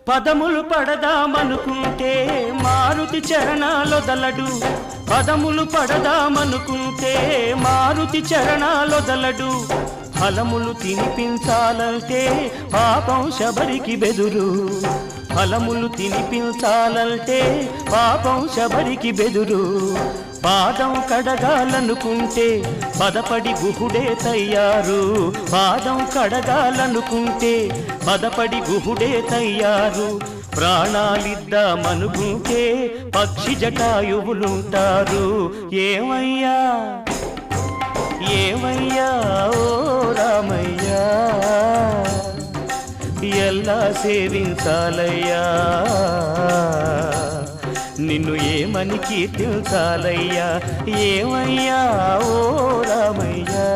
పదములు పడదామనుకుంటే మారుతి చరణాలొదలడు పదములు పడదామనుకుంటే మారుతి చరణాలొదలడు ఫలములు తినిపించాలంటే పాపం శబరికి బెదురు ఫలములు తినిపించాలంటే పాపం శబరికి బెదురు పాదం కడగాలనుకుంటే పదపడి గుహుడే తయ్యారు పాదం కడగాలనుకుంటే పదపడి గుహుడే తయ్యారు ప్రాణాలిద్దామనుకుంటే పక్షి జటాయువులుంటారు ఏమయ్యా ఏమయ్యా ఓ రామయ్యా ఎల్లా సేవించాలయ్యా నిన్ను ఏమని కీర్తించాలయ్యా ఏమయ్యా ఓ రామయ్యా